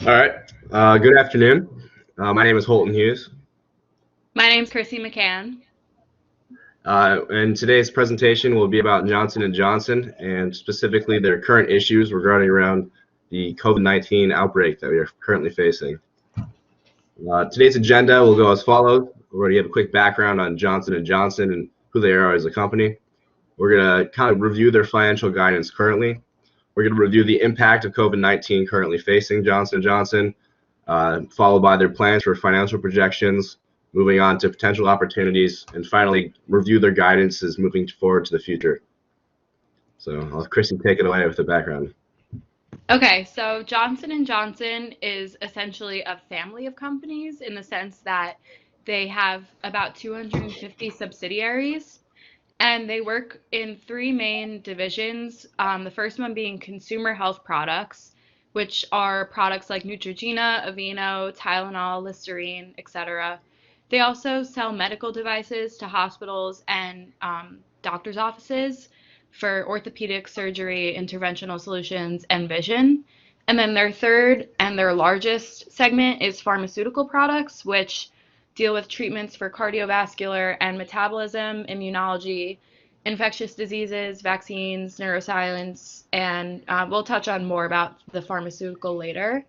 All right. Good afternoon. My name is Holten Hughes, My name's Krissy McCann. and today's presentation will be about Johnson and Johnson and specifically their current issues regarding around the COVID-19 outbreak that we are currently facing. Today's agenda will go as follows. We already have a quick background on Johnson and Johnson and who they are as a company. We're going to kind of review their financial guidance currently. We're going to review the impact of COVID-19 currently facing Johnson and Johnson, followed by their plans for financial projections, moving on to potential opportunities, and finally review their guidance as moving forward to the future. So I'll have Krissy take it away with the background. Okay, so Johnson & Johnson is essentially a family of companies in the sense that they have about 250 subsidiaries and they work in three main divisions. The first one being consumer health products, which are products like Neutrogena, Aveeno, Tylenol, Listerine, etc. They also sell medical devices to hospitals and doctors' offices for orthopedic surgery, interventional solutions, and vision. And then their third and their largest segment is pharmaceutical products, which deal with treatments for cardiovascular and metabolism, immunology, infectious diseases, vaccines, neuroscience, and we'll touch on more about the pharmaceutical later.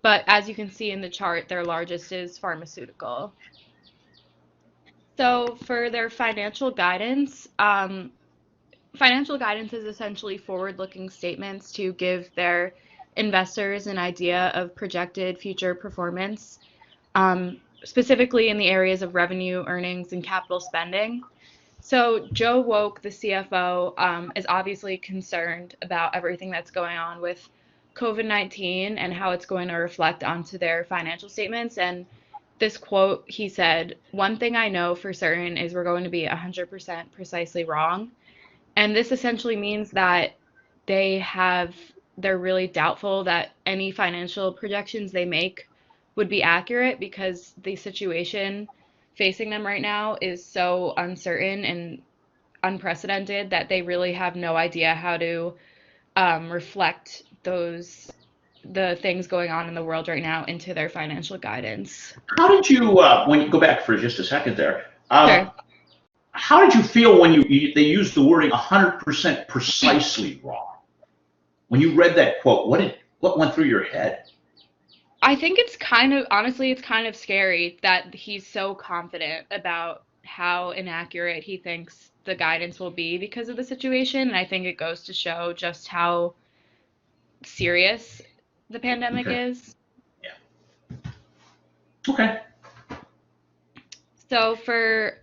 But as you can see in the chart, their largest is pharmaceutical. So for their financial guidance is essentially forward-looking statements to give their investors an idea of projected future performance, specifically in the areas of revenue, earnings, and capital spending. So Joe Woke, the CFO, is obviously concerned about everything that's going on with COVID-19 and how it's going to reflect onto their financial statements. And this quote, he said, "One thing I know for certain is we're going to be 100% precisely wrong." And this essentially means that they have, they're really doubtful that any financial projections they make would be accurate because the situation facing them right now is so uncertain and unprecedented that they really have no idea how to reflect the things going on in the world right now into their financial guidance. How did you, when you go back for just a second there, Sure. how did you feel when they used the wording 100% precisely wrong? When you read that quote, what went through your head? I think it's kind of, honestly, it's kind of scary that he's so confident about how inaccurate he thinks the guidance will be because of the situation. And I think it goes to show just how serious the pandemic Okay. is. Yeah. Okay. So for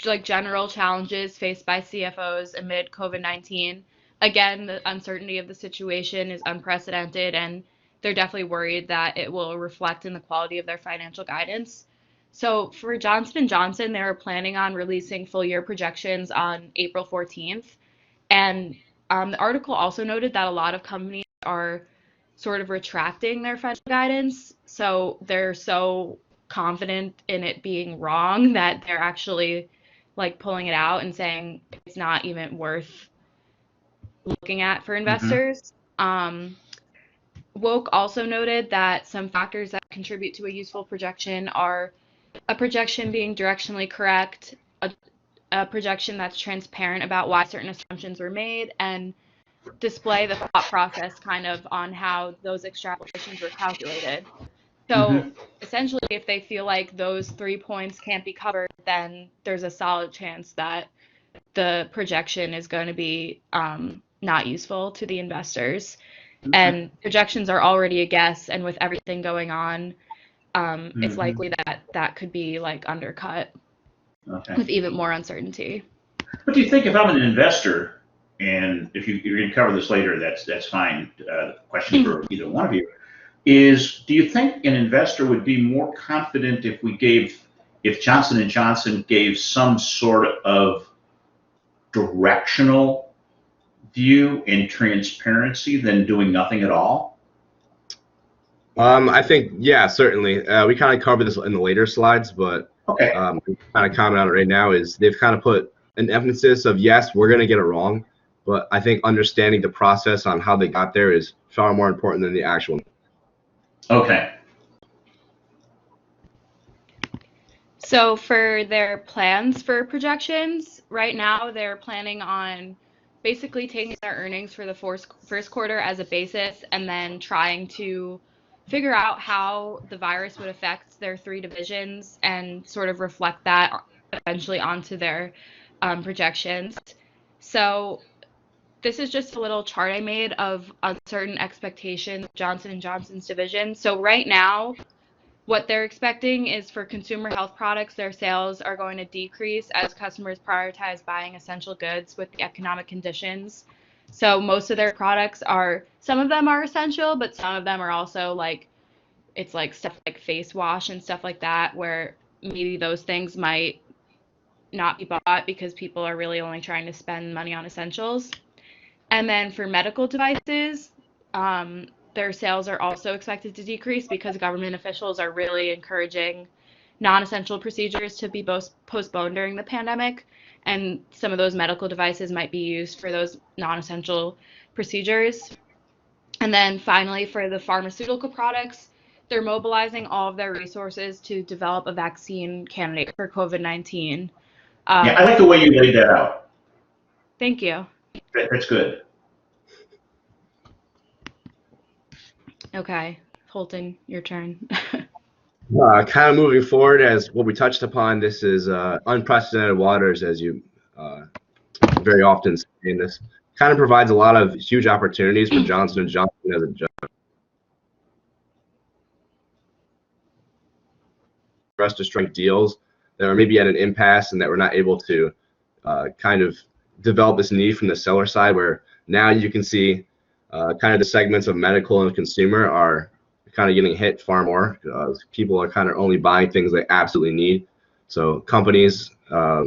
like general challenges faced by CFOs amid COVID-19, again, the uncertainty of the situation is unprecedented and they're definitely worried that it will reflect in the quality of their financial guidance. So for Johnson & Johnson, they were planning on releasing full year projections on April 14th. And the article also noted that a lot of companies are sort of retracting their financial guidance. So they're so confident in it being wrong that they're actually like pulling it out and saying it's not even worth looking at for Mm-hmm. investors. Woke also noted that some factors that contribute to a useful projection are a projection being directionally correct, a projection that's transparent about why certain assumptions were made, and display the thought process kind of on how those extrapolations were calculated. So Mm-hmm. essentially, if they feel like those 3 points can't be covered, then there's a solid chance that the projection is going to be not useful to the investors. Okay. And projections are already a guess, and with everything going on, it's Mm-hmm. likely that that could be like undercut Okay. with even more uncertainty. What do you think if I'm an investor, and if you're going to cover this later, that's fine. Question for either one of you is: do you think an investor would be more confident if Johnson and Johnson gave some sort of directional view and transparency than doing nothing at all? I think, yeah, certainly. We kind of covered this in the later slides, but Okay. kind of comment on it right now is they've kind of put an emphasis of, yes, we're going to get it wrong, but I think understanding the process on how they got there is far more important than the actual. Okay. So for their plans for projections, right now they're planning on basically taking their earnings for the first quarter as a basis and then trying to figure out how the virus would affect their three divisions and sort of reflect that eventually onto their projections. So this is just a little chart I made of uncertain expectations of Johnson & Johnson's division. So right now, what they're expecting is for consumer health products, their sales are going to decrease as customers prioritize buying essential goods with the economic conditions. So most of their products are, some of them are essential, but some of them are also like, it's like stuff like face wash and stuff like that, where maybe those things might not be bought because people are really only trying to spend money on essentials. And then for medical devices, their sales are also expected to decrease because government officials are really encouraging non-essential procedures to be postponed during the pandemic. And some of those medical devices might be used for those non-essential procedures. And then finally, for the pharmaceutical products, they're mobilizing all of their resources to develop a vaccine candidate for COVID-19. Yeah, I like the way you laid that out. Thank you. That's good. Okay, Holten, your turn. Kind of moving forward, as what we touched upon, this is unprecedented waters, as you very often say in this. Kind of provides a lot of huge opportunities for Johnson & Johnson as a for us to strike deals that are maybe at an impasse and that we're not able to kind of develop this need from the seller side, where now you can see kind of the segments of medical and consumer are kind of getting hit far more. People are kind of only buying things they absolutely need. So companies are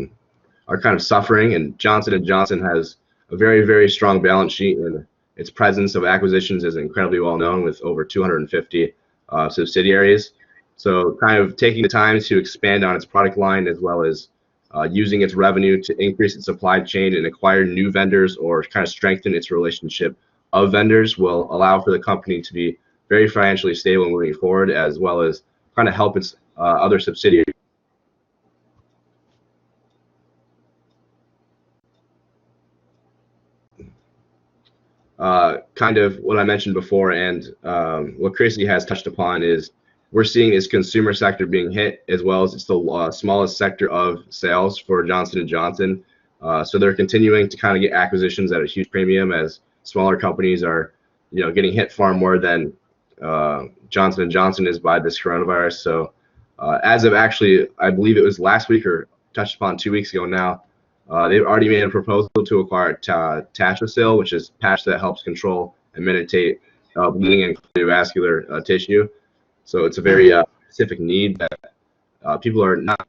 kind of suffering, and Johnson & Johnson has a very, very strong balance sheet, and its presence of acquisitions is incredibly well known with over 250 subsidiaries. So kind of taking the time to expand on its product line, as well as using its revenue to increase its supply chain and acquire new vendors or kind of strengthen its relationship of vendors, will allow for the company to be very financially stable moving forward, as well as kind of help its other subsidiaries. Kind of what I mentioned before, and what Krissy has touched upon, is we're seeing this consumer sector being hit, as well as it's the smallest sector of sales for Johnson & Johnson. So they're continuing to kind of get acquisitions at a huge premium, as smaller companies are, getting hit far more than Johnson & Johnson is by this coronavirus. So as of actually, I believe it was last week or touched upon 2 weeks ago now, they've already made a proposal to acquire Tacrocil, which is patch that helps control and mitigate bleeding and cardiovascular tissue. So it's a very specific need that people are not.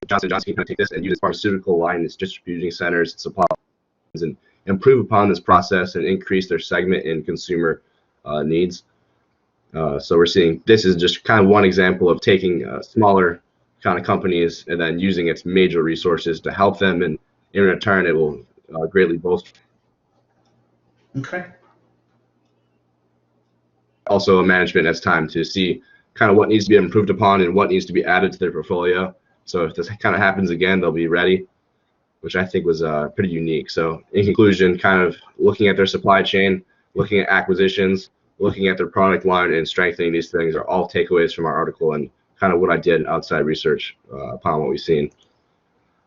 Johnson & Johnson can kind of take this and use its pharmaceutical line, its distributing centers, its supply lines, and improve upon this process and increase their segment in consumer needs. So we're seeing this is just kind of one example of taking smaller kind of companies and then using its major resources to help them, and in return it will greatly bolster. Okay. Also, management has time to see kind of what needs to be improved upon and what needs to be added to their portfolio. So if this kind of happens again, they'll be ready, which I think was pretty unique. So in conclusion, kind of looking at their supply chain, looking at acquisitions, looking at their product line, and strengthening these things are all takeaways from our article, and kind of what I did outside research upon what we've seen.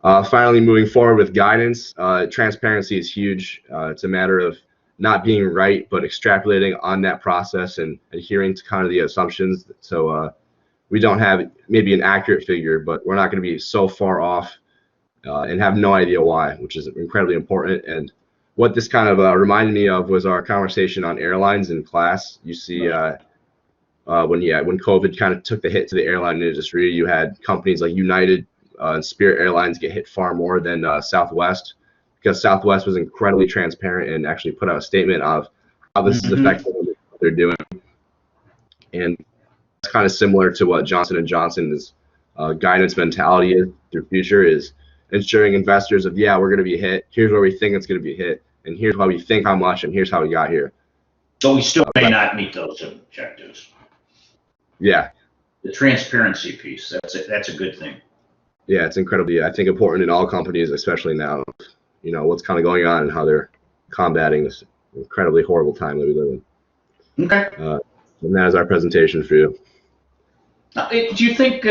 Finally, moving forward with guidance, transparency is huge. It's a matter of not being right, but extrapolating on that process and adhering to kind of the assumptions. So we don't have maybe an accurate figure, but we're not going to be so far off and have no idea why, which is incredibly important. And what this kind of reminded me of was our conversation on airlines in class. You see, when COVID kind of took the hit to the airline industry, you had companies like United and Spirit Airlines get hit far more than Southwest, because Southwest was incredibly transparent and actually put out a statement of how this is affecting what they're doing. And it's kind of similar to what Johnson & Johnson's guidance mentality is through future, is ensuring investors of, yeah, we're going to be hit. Here's where we think it's going to be hit, and here's why we think how much, and here's how we got here. So we still may not meet those objectives. Yeah, The transparency piece, that's a good thing. yeah, it's incredibly, I think, important in all companies, especially now. What's kind of going on and how they're combating this incredibly horrible time that we live in. Okay. And that is our presentation for you. Do you think?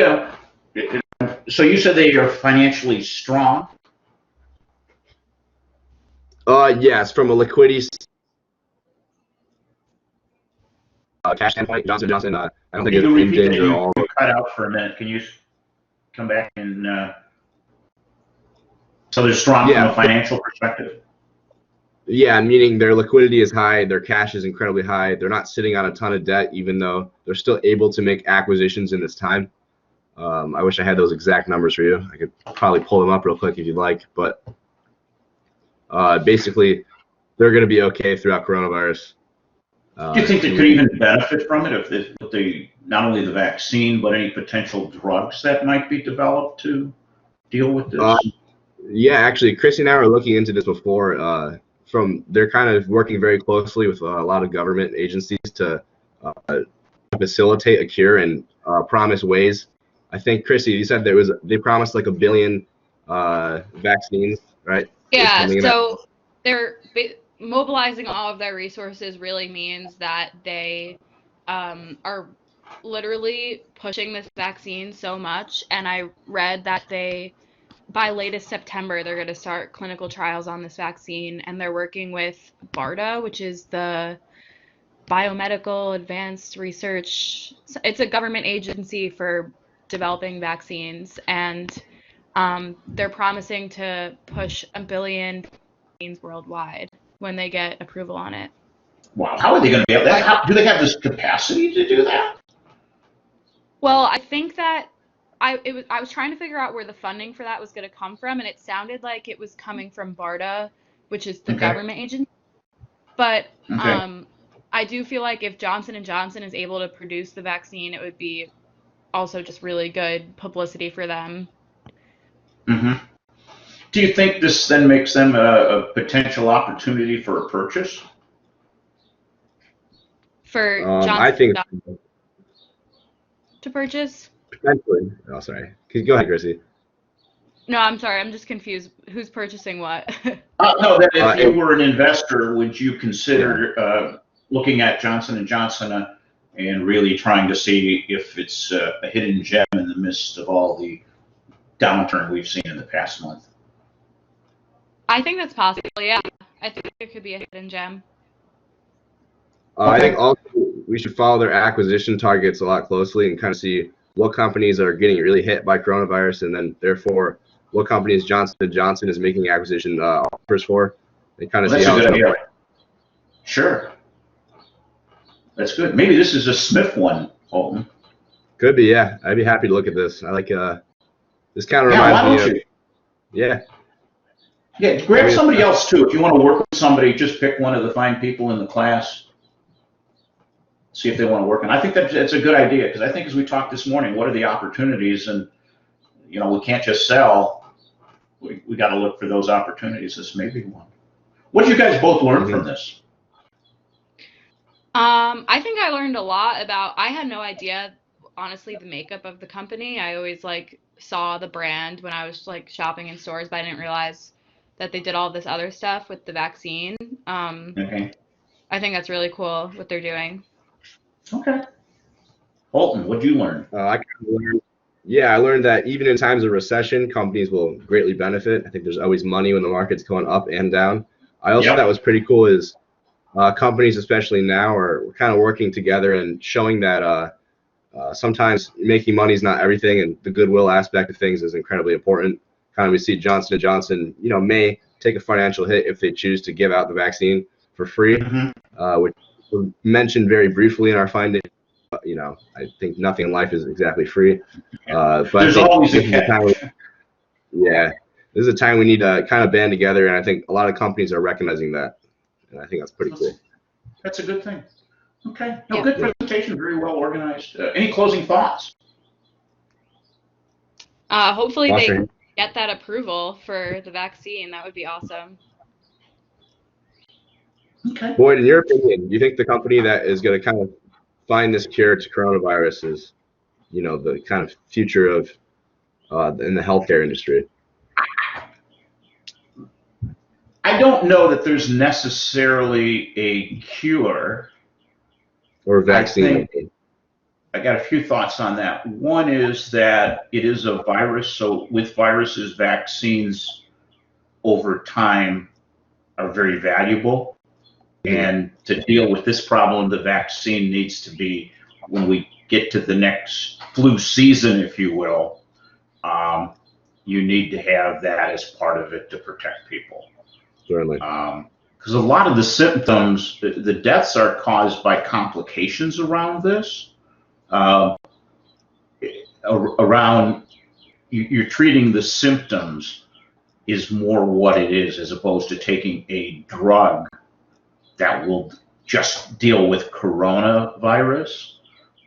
So you said they are financially strong. Yes, from a liquidity cash standpoint, Johnson & Johnson, I don't think Can you it's in repeat that? danger at all. You cut out for a minute. Can you come back and? So they're strong from a financial perspective. Yeah, meaning their liquidity is high, their cash is incredibly high. They're not sitting on a ton of debt, even though they're still able to make acquisitions in this time. I wish I had those exact numbers for you. I could probably pull them up real quick if you'd like, but basically, they're going to be okay throughout coronavirus. Do you think they could even benefit from it if they not only the vaccine but any potential drugs that might be developed to deal with this? Yeah, actually, Krissy and I were looking into this before. They're kind of working very closely with a lot of government agencies to facilitate a cure and promise ways. I think, Krissy, you said they promised like 1 billion vaccines, right? Yeah, so they're mobilizing all of their resources really means that they are literally pushing this vaccine so much. And I read that by latest September, they're going to start clinical trials on this vaccine. And they're working with BARDA, which is the Biomedical Advanced Research. It's a government agency for developing vaccines. And they're promising to push 1 billion vaccines worldwide when they get approval on it. Wow, how are they going to be able to? Do they have this capacity to do that? Well, I think that I was trying to figure out where the funding for that was going to come from, and it sounded like it was coming from BARDA, which is the government agency. But I do feel like if Johnson & Johnson is able to produce the vaccine, it would be also just really good publicity for them. Mm-hmm. Do you think this then makes them a potential opportunity for a purchase? For Johnson I think to purchase? Potentially. Oh, sorry. Go ahead, Krissy. No, I'm sorry. I'm just confused. Who's purchasing what? No, that if you were an investor, would you consider looking at Johnson & Johnson and really trying to see if it's a hidden gem in the midst of all the downturn we've seen in the past month? I think that's possible, yeah. I think it could be a hidden gem. I think also we should follow their acquisition targets a lot closely and kind of see what companies are getting really hit by coronavirus, and then therefore what companies Johnson & Johnson is making acquisition offers for, and kind of see how it's going. Sure. That's good. Maybe this is a Smith one, Holten. Could be, yeah. I'd be happy to look at this. I like this kind of reminds me of. Yeah. Yeah, grab somebody else too. If you want to work with somebody, just pick one of the fine people in the class. See if they want to work. And I think that's a good idea, because I think as we talked this morning, what are the opportunities? And, we can't just sell. We got to look for those opportunities. This may be one. What did you guys both learn from this? I think I learned a lot about, I had no idea, honestly, the makeup of the company. I always saw the brand when I was shopping in stores, but I didn't realize that they did all this other stuff with the vaccine. I think that's really cool what they're doing. Okay. Holten, what did you learn? I learned that even in times of recession, companies will greatly benefit. I think there's always money when the market's going up and down. I also thought was pretty cool is companies, especially now, are kind of working together and showing that sometimes making money is not everything, and the goodwill aspect of things is incredibly important. Kind of we see Johnson & Johnson, may take a financial hit if they choose to give out the vaccine for free, which we mentioned very briefly in our findings. I think nothing in life is exactly free. But there's always a catch. This is a time we need to kind of band together, and I think a lot of companies are recognizing that, and I think that's pretty cool. That's a good thing. Okay. No, good presentation. Very well organized. Any closing thoughts? Hopefully they get that approval for the vaccine. That would be awesome. Okay. Boyd, in your opinion, do you think the company that is going to kind of find this cure to coronavirus is, the kind of future of in the healthcare industry? I don't know that there's necessarily a cure. Or I vaccine? think I got a few thoughts on that. One is that it is a virus, so with viruses, vaccines over time are very valuable. And to deal with this problem, the vaccine needs to be, when we get to the next flu season, if you will, you need to have that as part of it to protect people. Certainly. Because a lot of the symptoms, the deaths are caused by complications around this. Around you're treating the symptoms is more what it is, as opposed to taking a drug that will just deal with coronavirus.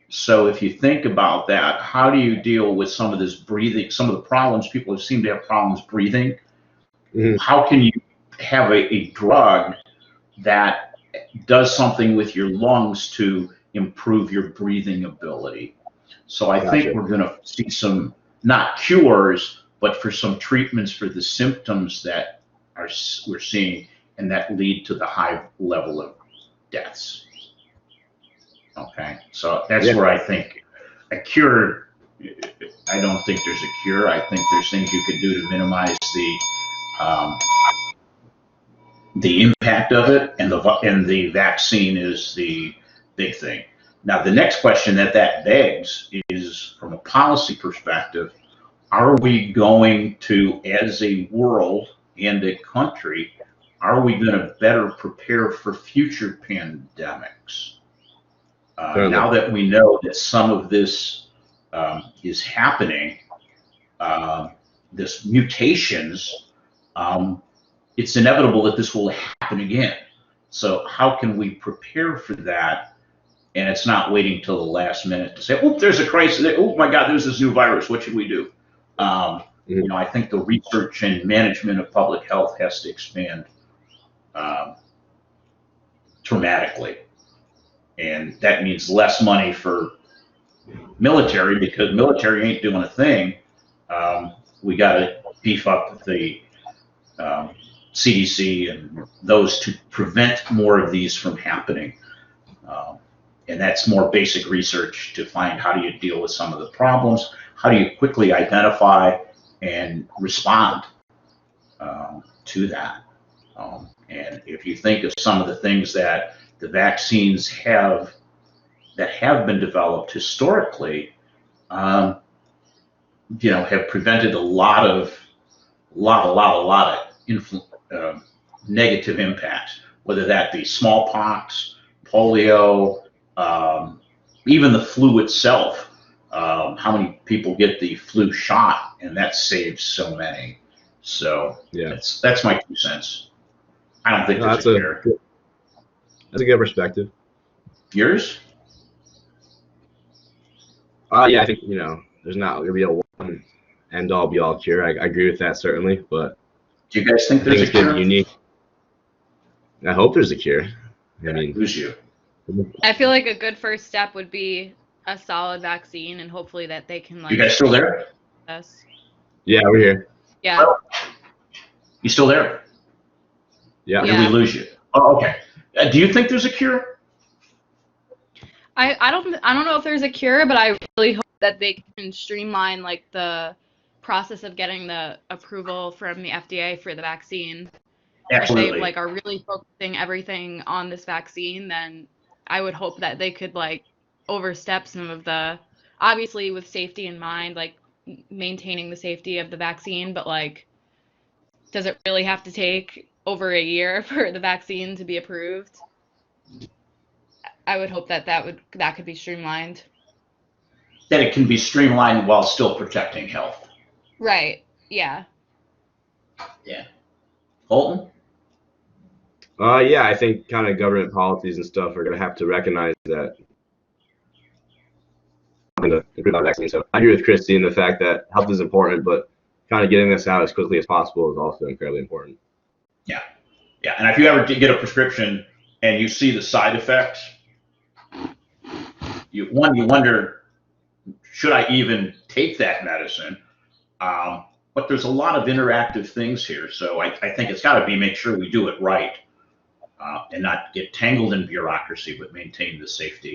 So if you think about that, how do you deal with some of this breathing, some of the problems people seem to have problems breathing? How can you have a drug that does something with your lungs to improve your breathing ability? So I think we're going to see some, not cures, but for some treatments for the symptoms that we're seeing and that lead to the high level of deaths. Okay, so that's where I think a cure, I don't think there's a cure. I think there's things you could do to minimize the impact of it, and the vaccine is the big thing. Now, the next question that begs is, from a policy perspective, are we going to, as a world and a country, are we going to better prepare for future pandemics? Now that we know that some of this is happening, this mutations, it's inevitable that this will happen again. So how can we prepare for that? And it's not waiting till the last minute to say, oh, there's a crisis. Oh my God, there's this new virus. What should we do? I think the research and management of public health has to expand dramatically. And that means less money for military, because military ain't doing a thing. We got to beef up the CDC and those to prevent more of these from happening. And that's more basic research to find how do you deal with some of the problems, how do you quickly identify and respond to that. And if you think of some of the things that the vaccines have been developed historically, have prevented a lot of negative impacts, whether that be smallpox, polio, even the flu itself. How many people get the flu shot, and that saves so many. So that's my 2 cents. I don't think there's a cure. That's a good perspective. Yours? Yeah, I think there's not going to be a one end all be all cure. I agree with that, certainly, but do you guys think there's a cure? Unique. I hope there's a cure. I mean, who's you? I feel like a good first step would be a solid vaccine, and hopefully that they can You guys still there? Us. Yeah, we're here. Yeah. Well, you still there? Yeah. Did we lose you? Oh, okay. Do you think there's a cure? I don't know if there's a cure, but I really hope that they can streamline the process of getting the approval from the FDA for the vaccine. Absolutely. If they are really focusing everything on this vaccine, then I would hope that they could overstep some of the, obviously with safety in mind, maintaining the safety of the vaccine, but does it really have to take over a year for the vaccine to be approved? I would hope that could be streamlined. That it can be streamlined while still protecting health. Right. Yeah. Yeah. Holten? Yeah, I think kind of government policies and stuff are going to have to recognize that. To improve our vaccine. So I agree with Krissy in the fact that health is important, but kind of getting this out as quickly as possible is also incredibly important. Yeah. Yeah. And if you ever get a prescription and you see the side effects, you wonder, should I even take that medicine? But there's a lot of interactive things here, so I think it's got to be make sure we do it right and not get tangled in bureaucracy, but maintain the safety.